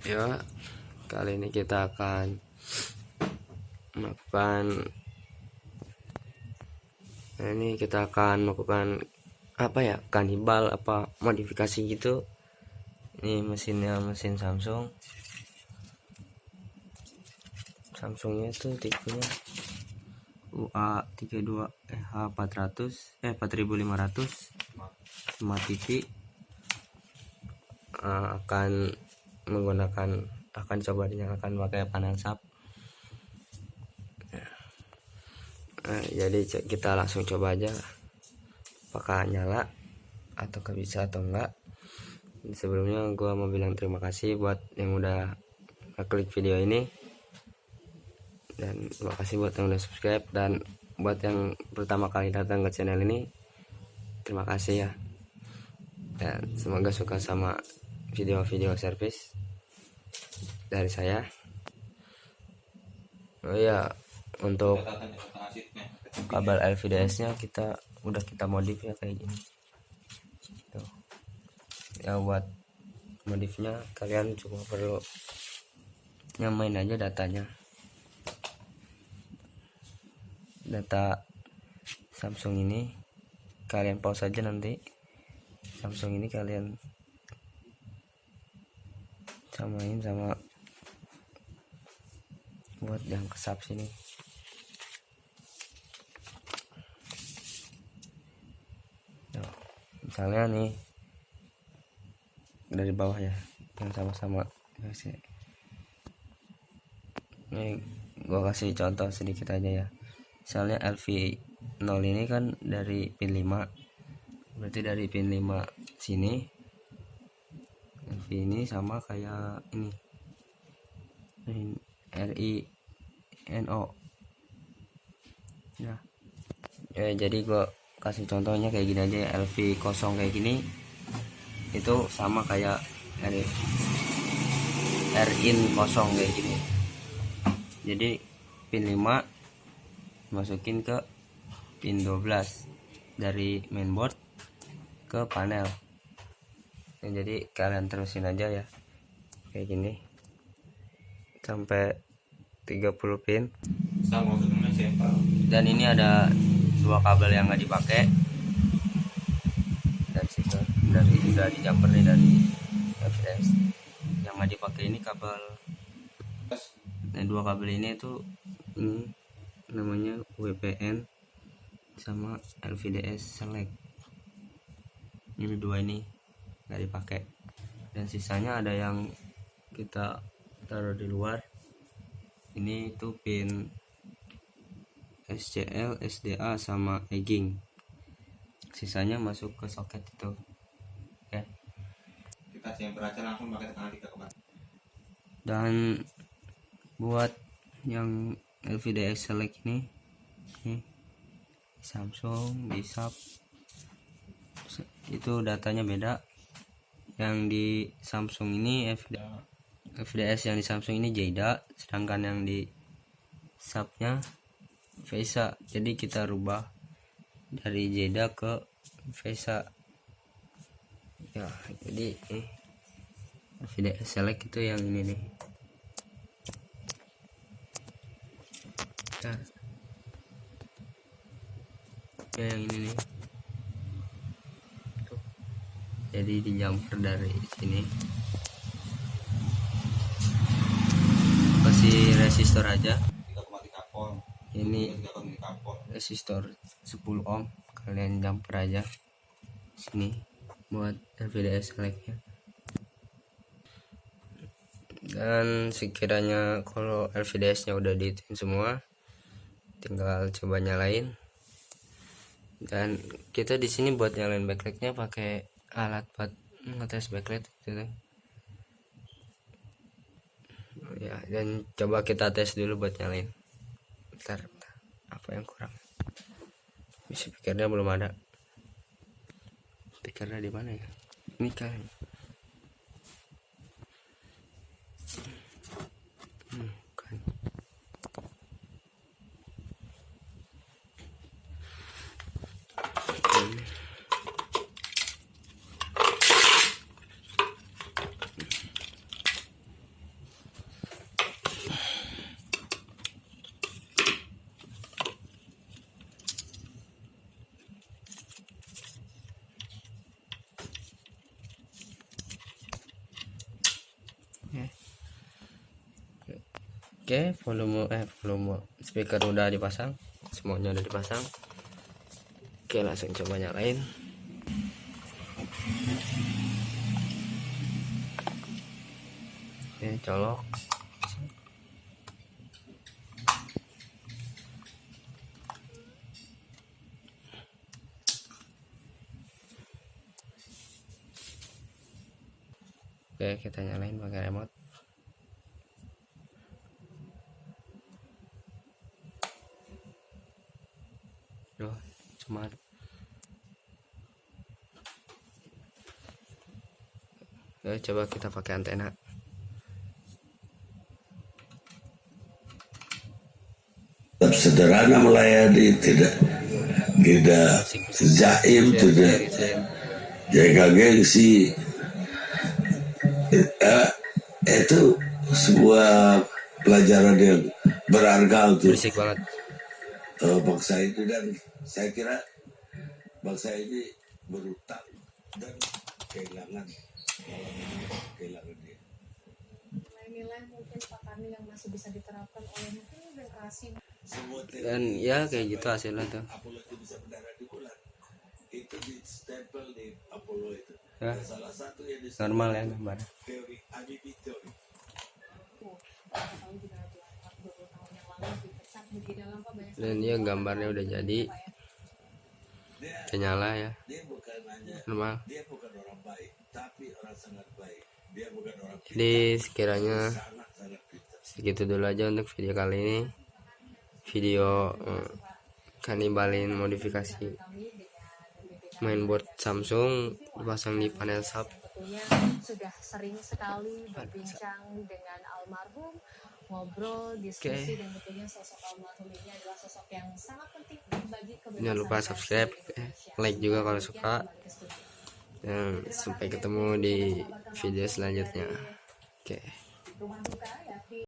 Ya, kali ini kita akan melakukan apa ya, kanibal apa modifikasi gitu. Ini mesinnya mesin Samsungnya itu tipenya UA32H400 4500 Smart TV. akan coba dinyalakan pakai panel SAP. Jadi kita langsung coba aja apakah nyala atau bisa atau enggak. Sebelumnya gua mau bilang terima kasih buat yang udah klik video ini, dan terima kasih buat yang udah subscribe, dan buat yang pertama kali datang ke channel ini, terima kasih ya. Dan semoga suka sama video-video servis dari saya. Oh ya, untuk kabel LVDS nya kita modif ya kayak gini tuh. Ya, buat modifnya kalian cuma perlu nyamain aja data Samsung ini. Kalian pause aja, nanti Samsung ini kalian samain sama buat yang kesap sini. Tuh, misalnya nih dari bawah ya, yang sama-sama ini gua kasih contoh sedikit aja ya. Misalnya LV0 ini kan dari pin 5, berarti dari pin 5 sini LV ini sama kayak ini RINO ya. Jadi gua kasih contohnya kayak gini aja ya. LV kosong kayak gini itu sama kayak RIN kosong kayak gini. Jadi pin 5 masukin ke pin 12 dari mainboard ke panel. Jadi kalian terusin aja ya kayak gini sampai 30 pin. Dan ini ada 2 kabel yang nggak dipakai, dan situ dari udah dijumper nih dari FDS. Yang nggak dipakai ini kabel, nah 2 kabel ini tuh ini namanya WPN sama LVDS Select. Ini 2 ini nggak dipakai, dan sisanya ada yang kita taruh di luar. Ini tuh pin SCL, SDA sama egging. Sisanya masuk ke soket itu. Oke. Kita jumper aja langsung pakai tekanan 3 kembali. Dan buat yang LVDS Select ini Samsung di SAP itu datanya beda. Yang di Samsung ini FDS yang di Samsung ini Jeda, sedangkan yang di SAP-nya VESA. Jadi kita rubah dari Jeda ke VESA ya. Jadi FDS Select itu yang ini nih. Ya, yang ini nih. Tuh. Jadi dijumper dari sini, kasih resistor aja. 3,3 volt. Ini 3,3 volt. resistor 10 ohm, kalian jumper aja sini buat LVDS Select-nya. Dan sekiranya kalau LVDS nya udah dihitung semua, tinggal coba nyalain. Dan kita di sini buat nyalain backlightnya pakai alat buat ngetes backlight gitu ya. Dan coba kita tes dulu buat nyalain. Bentar, apa yang kurang? Speakernya belum ada. Speakernya di mana ya? Ini kan. Kan. Oke, volume speaker udah dipasang, semuanya udah dipasang. Oke, langsung coba nyalain. Ini colok. Oke, kita nyalain pakai remote. Duh, cuma coba kita pakai antena. Tetap sederhana melayani, tidak jaim, tidak jaga gengsi. Itu sebuah pelajaran yang berharga untuk Berisik banget. bangsa itu, dan saya kira bangsa ini berutang dan kehilangan dia. Nilai mungkin Pak Karni yang masih bisa diterapkan oleh mungkin generasi. Dan ya kayak gitu hasilnya tuh. Apollo itu bisa mendarat di bulan. Itu di stempel di Apollo itu. Ya, Salah satu yang di normal ya gambar. teori ABB teori. Tahu juga 20 tahun yang lalu dipecat di dalam Pak banyak. Dan ya gambarnya udah jadi. Udah nyala ya. Dia bukan hanya Normal. dia bukan orang baik, tapi orang sangat baik. Dia bukan orang Jadi sekiranya sangat pintar. segitu dulu aja untuk video kali ini. Video kanibalin modifikasi mainboard Samsung dipasang di panel sub. Tentunya sudah sering sekali berbincang dengan almarhum, ngobrol, diskusi, dan tentunya sosok almarhum ini adalah sosok yang sangat penting bagi kebebasan. Jangan lupa subscribe, like juga kalau suka. Dan sampai ketemu di video selanjutnya. Oke. Rumah duka